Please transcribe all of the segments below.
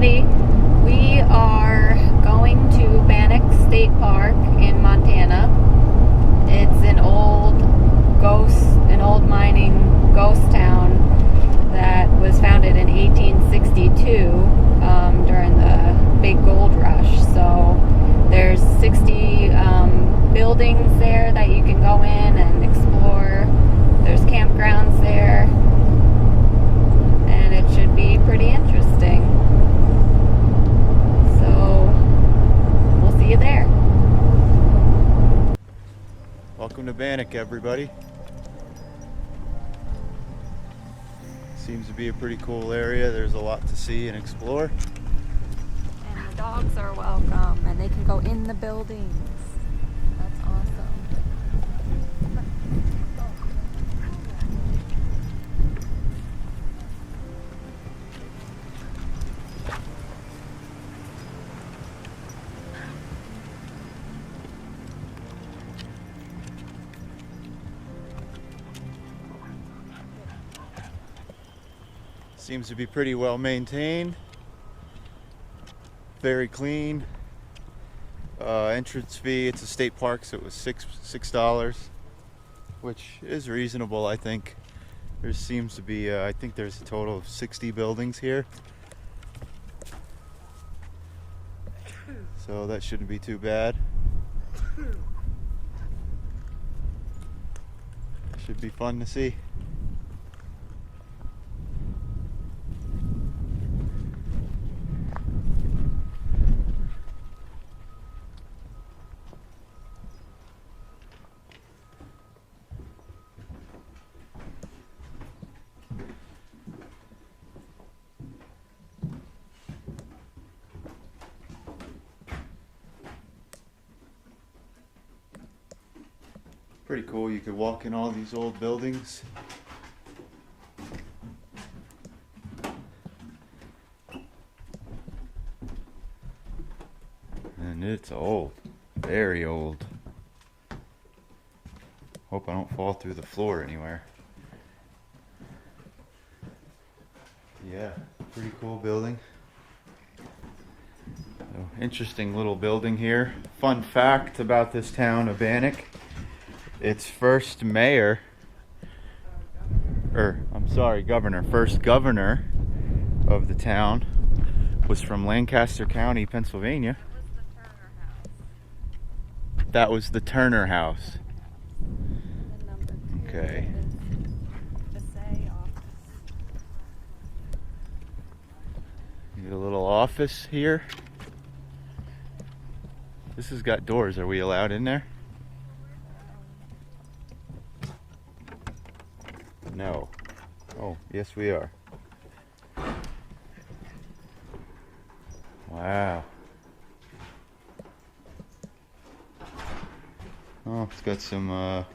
everybody. We are going to Bannack State Park in Montana. It's an old mining ghost town that was founded in 1862 during the big gold rush. So there's 60 buildings there that you can go in and explore. There's campgrounds there, and it should be pretty interesting. So we'll see you there. Welcome to Bannack, everybody. Seems to be a pretty cool area. There's a lot to see and explore. And the dogs are welcome, and they can go in the buildings. That's awesome. Seems to be pretty well maintained. Very clean. Entrance fee, it's a state park, so it was $6, which is reasonable, I think. There seems to be, I think there's a total of 60 buildings here. So that shouldn't be too bad. Should be fun to see. Pretty cool. You could walk in all these old buildings. And it's old. Very old. Hope I don't fall through the floor anywhere. Yeah, pretty cool building. So, interesting little building here. Fun fact about this town of Bannack. Its first governor, first governor of the town was from Lancaster County, Pennsylvania. That was the Turner House. Okay. Get a little office here. This has got doors. Are we allowed in there? No. Oh, yes we are. Wow. Oh, it's got some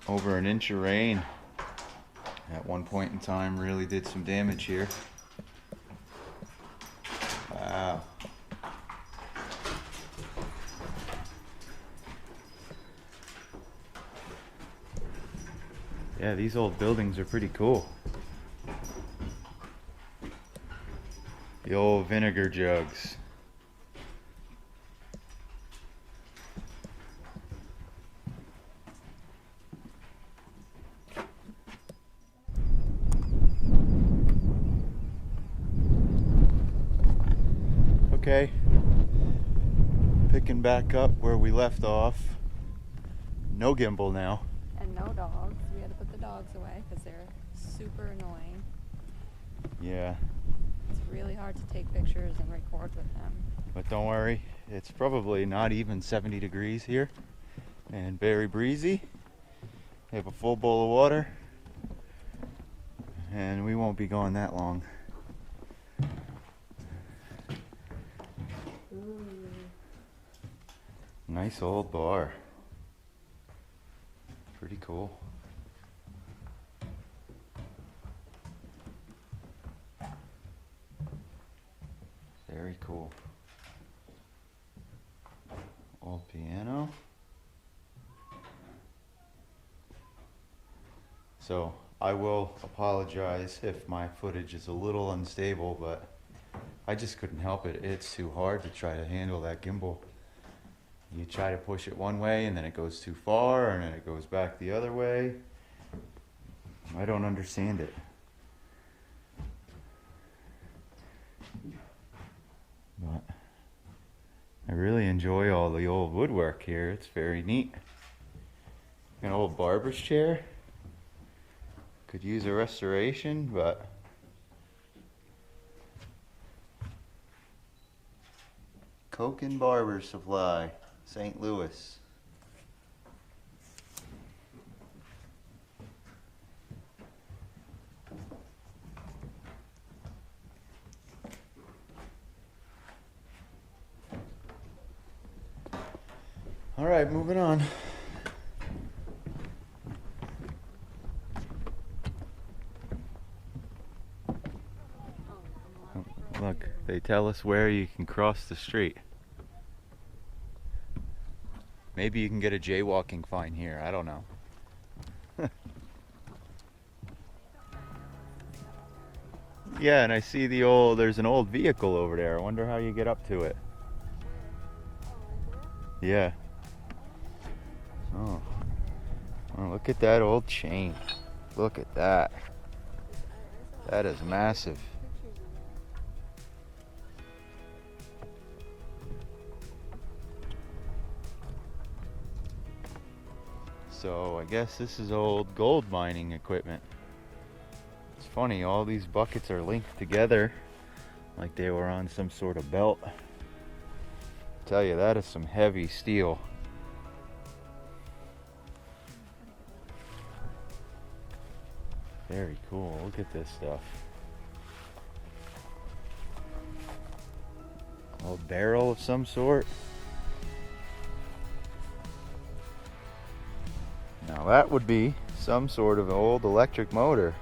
over an inch of rain. At one point in time really did some damage here. Wow. Yeah, these old buildings are pretty cool. The old vinegar jugs. Okay, picking back up where we left off. No gimbal now. And no dogs. We had to put the dogs away because they're super annoying. Yeah. It's really hard to take pictures and record with them. But don't worry, it's probably not even 70 degrees here and very breezy. We have a full bowl of water and we won't be going that long. Nice old bar. Pretty cool. Very cool. Old piano. So I will apologize if my footage is a little unstable, but I just couldn't help it. It's too hard to try to handle that gimbal. You try to push it one way and then it goes too far and then it goes back the other way. I don't understand it. But I really enjoy all the old woodwork here. It's very neat. An old barber's chair. Could use a restoration, but Koken Barber Supply, St. Louis. All right, moving on. Look, they tell us where you can cross the street. Maybe you can get a jaywalking fine here, I don't know. Yeah, and I see there's an old vehicle over there. I wonder how you get up to it. Yeah. Oh, look at that old chain. Look at that. That is massive. So I guess this is old gold mining equipment. It's funny, all these buckets are linked together like they were on some sort of belt. I tell you, that is some heavy steel. Very cool. Look at this stuff. Old barrel of some sort. Now that would be some sort of old electric motor.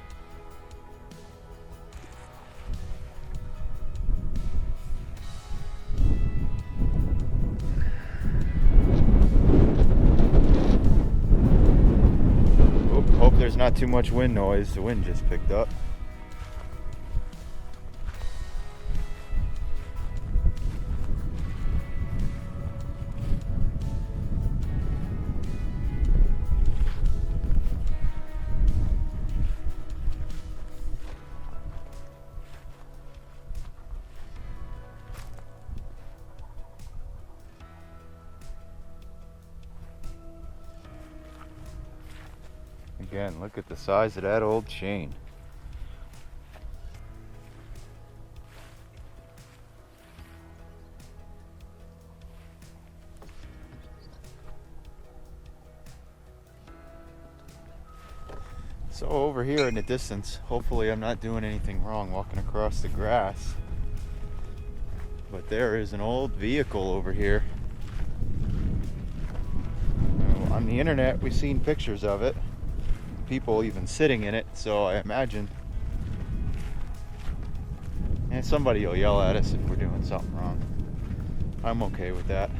Hope there's not too much wind noise. The wind just picked up. Again, look at the size of that old chain. So over here in the distance, hopefully I'm not doing anything wrong walking across the grass, but there is an old vehicle over here. Now, on the internet we've seen pictures of it, people even sitting in it, so I imagine, and somebody will yell at us if we're doing something wrong. I'm okay with that.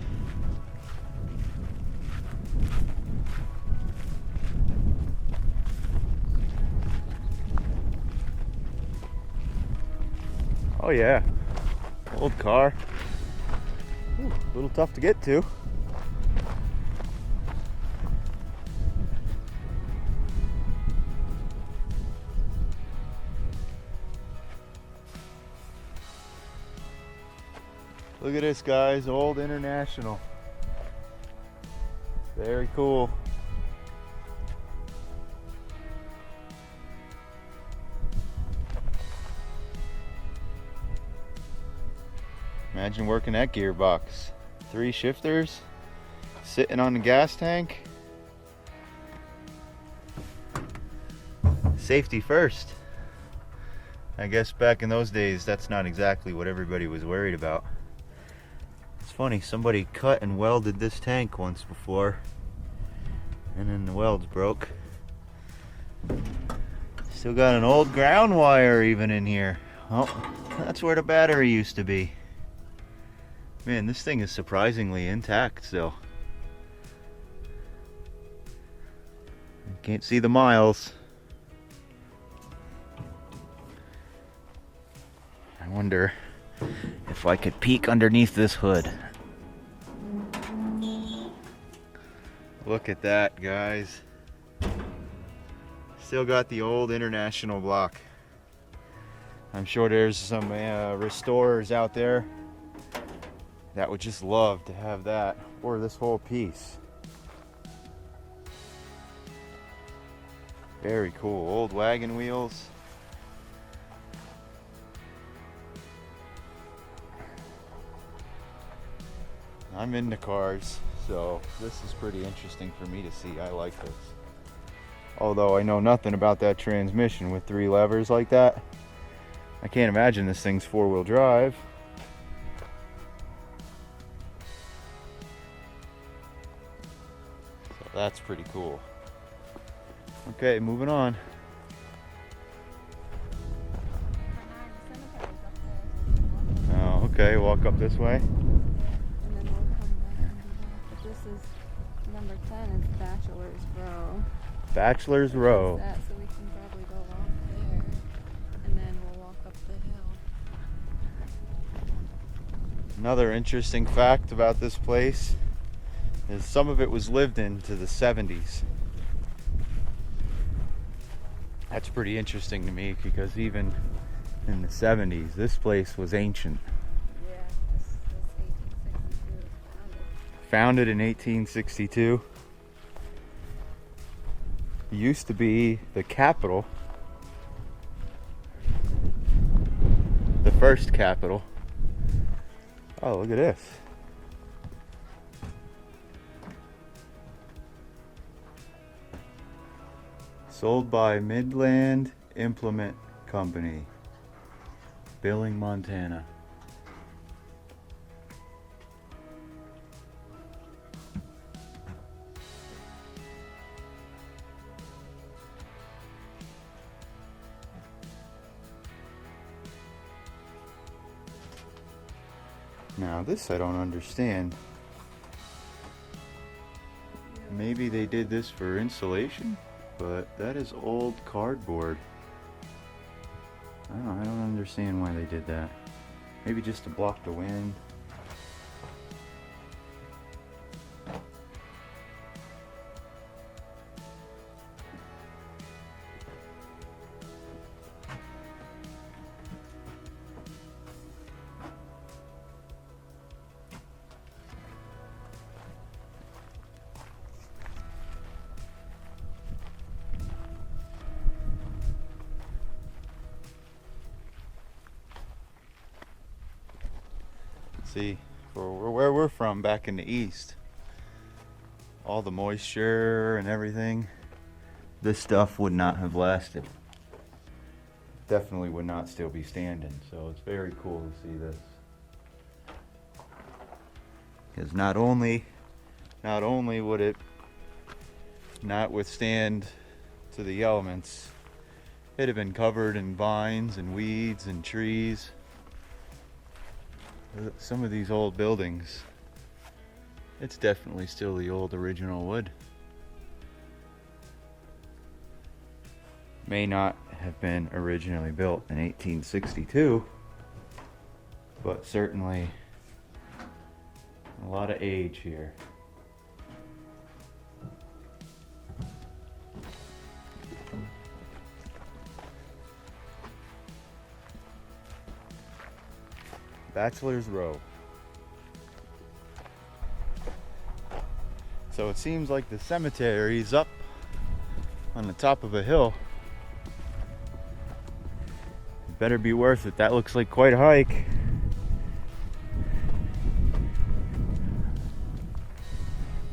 Oh yeah, old car. Ooh, a little tough to get to. Look at this, guys, old International. Very cool. Imagine working that gearbox. 3 shifters, sitting on the gas tank. Safety first. I guess back in those days, that's not exactly what everybody was worried about. It's funny, somebody cut and welded this tank once before, and then the welds broke. Still got an old ground wire even in here. Oh, that's where the battery used to be. Man, this thing is surprisingly intact still. Can't see the miles. wonder if I could peek underneath this hood. Look at that, guys. Still got the old International block. I'm sure there's some restorers out there that would just love to have that, or this whole piece. Very cool. Old wagon wheels. I'm into cars, so this is pretty interesting for me to see. I like this. Although I know nothing about that transmission with 3 levers like that. I can't imagine this thing's 4-wheel drive. So that's pretty cool. Okay, moving on. Oh, okay, walk up this way. And then we'll come back and do that. But this is number 10 is Bachelors Row. Bachelors Row. That, so we can probably go walk there, and then we'll walk up the hill. Another interesting fact about this place is some of it was lived into the 70s. That's pretty interesting to me because even in the 70s, this place was ancient. Yeah, this is 1862. Founded in 1862. It used to be the capital, the first capital. Oh, look at this. Sold by Midland Implement Company, Billing, Montana. Now this I don't understand. Maybe they did this for insulation, but that is old cardboard. I don't understand why they did that. Maybe just to block the wind. See, for where we're from back in the east, all the moisture and everything, this stuff would not have lasted. Definitely would not still be standing, so it's very cool to see this. Because not only would it not withstand to the elements, it'd have been covered in vines and weeds and trees. Some of these old buildings, it's definitely still the old original wood. May not have been originally built in 1862, but certainly a lot of age here. Bachelors Row. So it seems like the cemetery is up on the top of a hill. It better be worth it. That looks like quite a hike.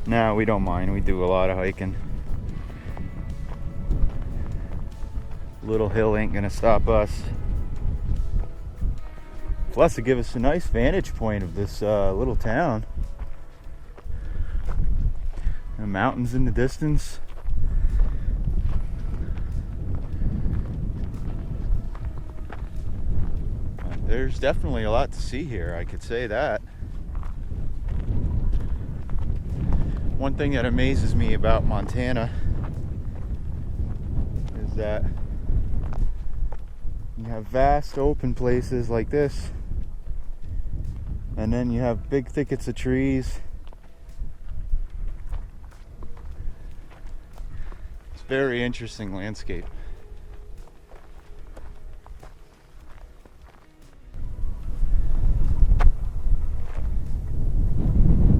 No, we don't mind. We do a lot of hiking. Little hill ain't gonna stop us. Plus, to give us a nice vantage point of this little town. The mountains in the distance. There's definitely a lot to see here, I could say that. One thing that amazes me about Montana is that You have vast open places like this, and then you have big thickets of trees. It's a very interesting landscape.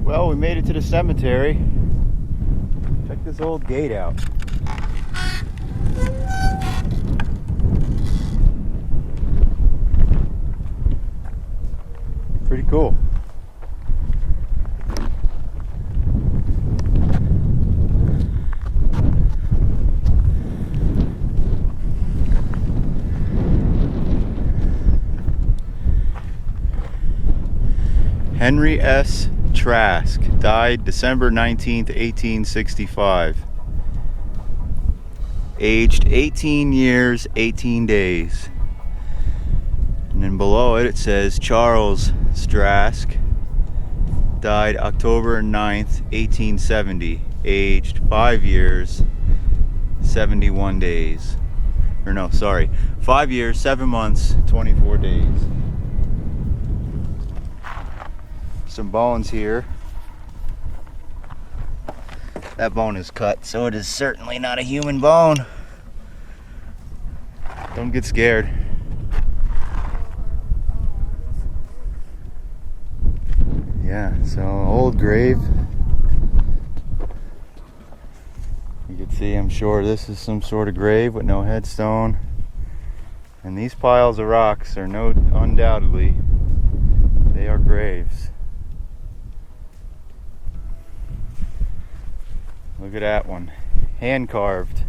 Well, we made it to the cemetery. Check this old gate out. Pretty cool. Henry S. Trask died December 19th, 1865. Aged 18 years, 18 days. And then below it, it says Charles Trask died October 9th, 1870. Aged 5 years, 71 days. Or no, sorry. 5 years, 7 months, 24 days. Some bones here. That bone is cut, so it is certainly not a human bone. Don't get scared. Yeah, so old grave. You can see, I'm sure this is some sort of grave with no headstone. And these piles of rocks are undoubtedly, they are graves. Look at that one, hand carved.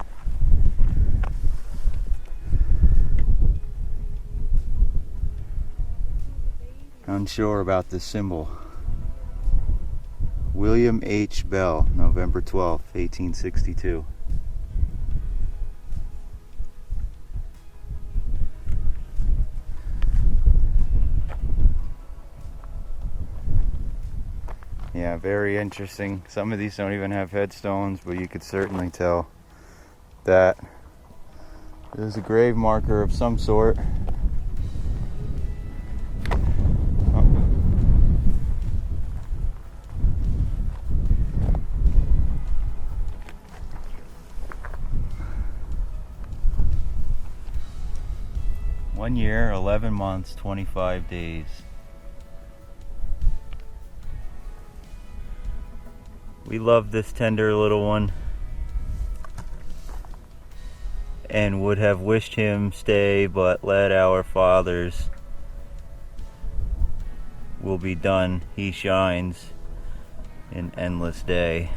Unsure about this symbol. William H. Bell, November 12th, 1862. Yeah, very interesting. Some of these don't even have headstones, but you could certainly tell that there's a grave marker of some sort. Oh. One year, 11 months, 25 days. We love this tender little one and would have wished him stay, but let our fathers will be done. He shines in endless day.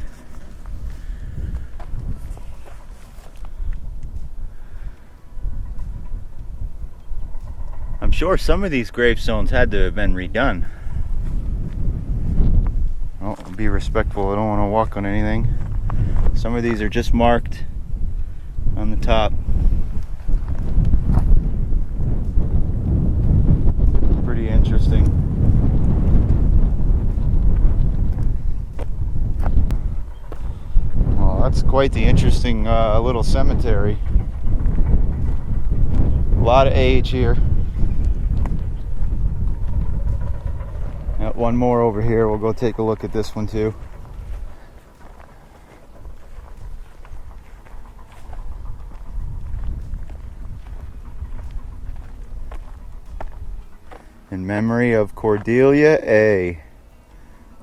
I'm sure some of these gravestones had to have been redone. Oh, be respectful, I don't want to walk on anything. Some of these are just marked on the top. Pretty interesting. Well, that's quite the interesting little cemetery. A lot of age here. Got one more over here. We'll go take a look at this one too. In memory of Cordelia A.,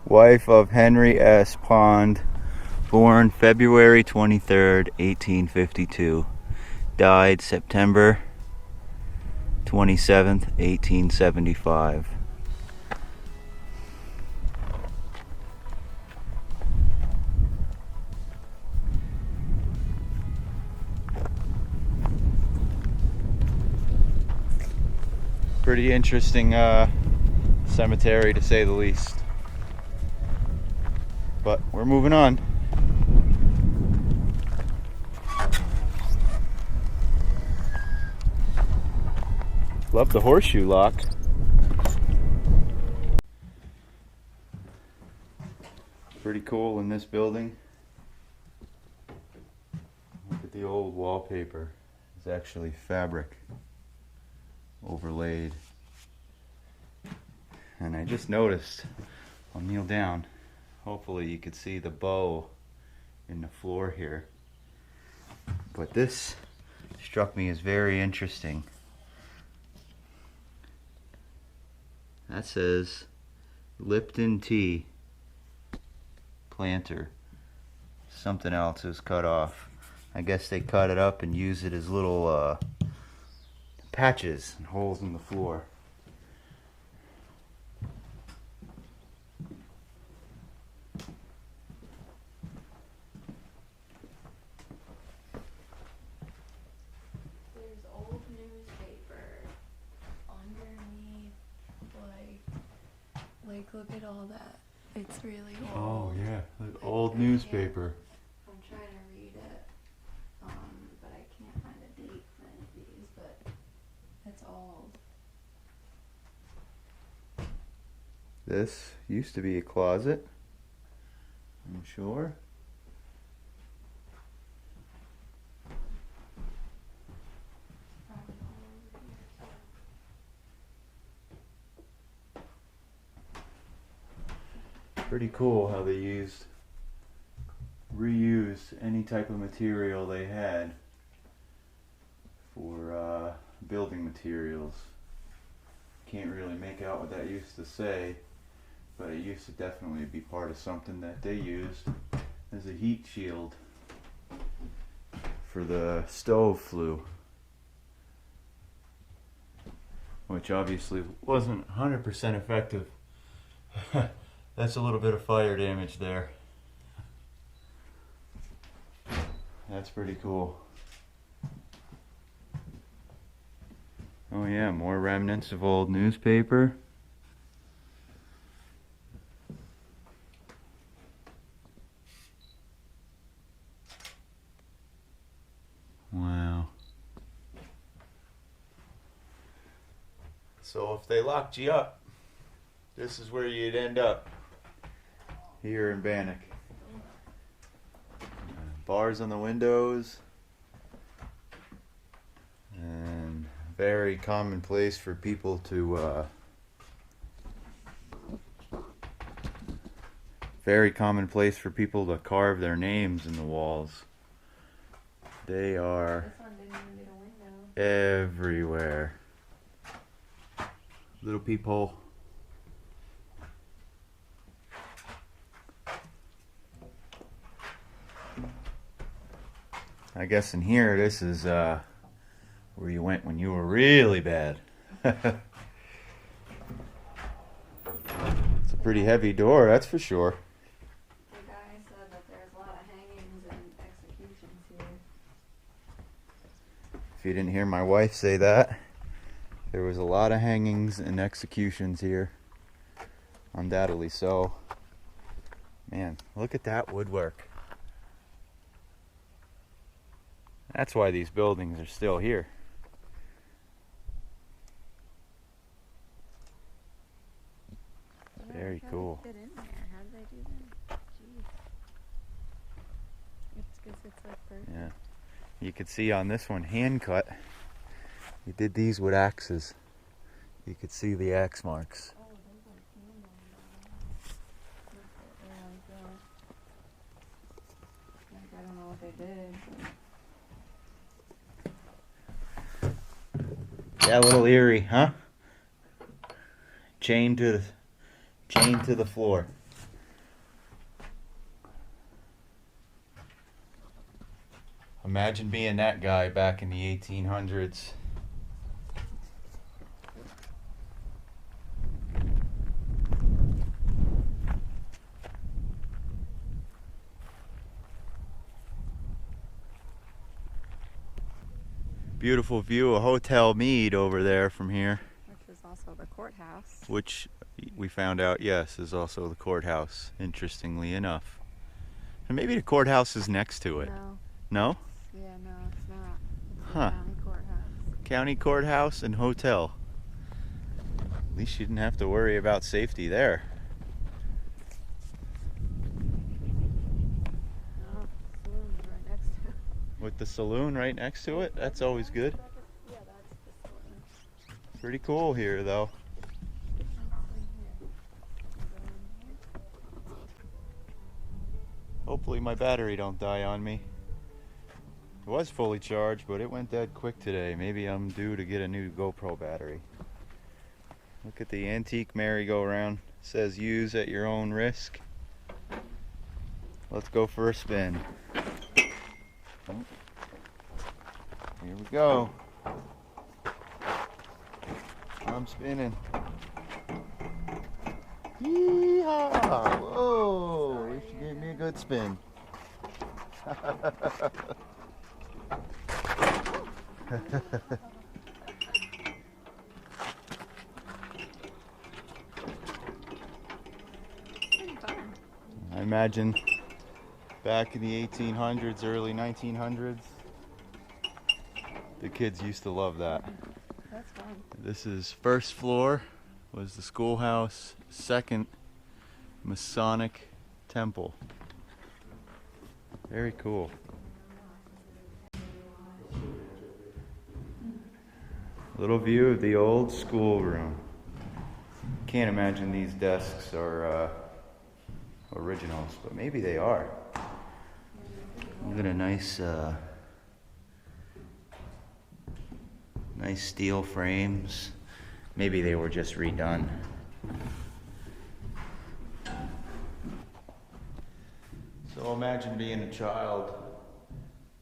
wife of Henry S. Pond, born February 23rd, 1852. Died September 27th, 1875. Pretty interesting cemetery, to say the least. But we're moving on. Love the Horseshoe Lock. Pretty cool in this building. Look at the old wallpaper. It's actually fabric. overlaid. And I just noticed, I'll kneel down, hopefully you could see the bow in the floor here. But this struck me as very interesting. That says Lipton tea planter. Something else is cut off. I guess they cut it up and use it as little patches and holes in the floor. There's old newspaper underneath, like look at all that. It's really old. Oh yeah, the old newspaper. I'm trying to read it, but I can't find a date for any of these, but it's old. This used to be a closet, I'm sure. Probably all over here. Pretty cool how they reused any type of material they had for building materials. Can't really make out what that used to say, but it used to definitely be part of something that they used as a heat shield for the stove flue, which obviously wasn't 100% effective. That's a little bit of fire damage there. That's pretty cool. Oh yeah, more remnants of old newspaper. Wow. So if they locked you up, this is where you'd end up. Here in Bannack. Bars on the windows. And very commonplace for people to carve their names in the walls. They are This one didn't even get a window. everywhere. Little peephole. I guess in here, this is where you went when you were really bad. It's a pretty heavy door, that's for sure. The guy said that there's a lot of hangings and executions here. If you didn't hear my wife say that, there was a lot of hangings and executions here. Undoubtedly so. Man, look at that woodwork. That's why these buildings are still here. Very cool. How did they fit in there? How did they do that? Jeez. It's because it's like perfect. Yeah. You could see on this one, hand cut. You did these with axes. You could see the axe marks. Oh, there's like hand on them. Like, I don't know what they did. Yeah, a little eerie, huh? Chained to the floor. Imagine being that guy back in the 1800s. Beautiful view of Hotel Meade over there from here. Which is also the courthouse. Which we found out, yes, is also the courthouse, interestingly enough. And maybe the courthouse is next to it. No. No? Yeah, no, it's not. It's Huh. the county courthouse. County courthouse and hotel. At least you didn't have to worry about safety there. No, saloon's right next to it. With the saloon right next to it, that's always good. Yeah, that's the saloon. Pretty cool here though. Hopefully my battery don't die on me. It was fully charged, but it went dead quick today. Maybe I'm due to get a new GoPro battery. Look at the antique merry-go-round. It says use at your own risk. Let's go for a spin. Here we go. I'm spinning. Yeehaw! Whoa! She gave me a good spin. I imagine back in the 1800s, early 1900s, the kids used to love that. That's fun. This is first floor, was the schoolhouse, second Masonic temple. Very cool. Little view of the old schoolroom. Can't imagine these desks are originals, but maybe they are. Look at a nice nice steel frames. Maybe they were just redone. So imagine being a child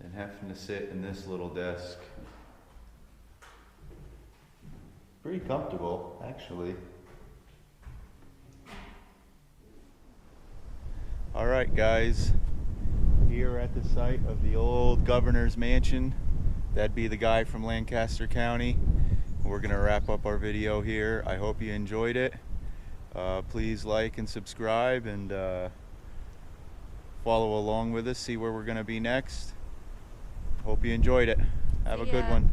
and having to sit in this little desk. Pretty comfortable, actually. Alright guys, here at the site of the old governor's mansion. That'd be the guy from Lancaster County. We're gonna wrap up our video here. I hope you enjoyed it. Please like and subscribe and follow along with us, see where we're gonna be next. Hope you enjoyed it. Have a good one.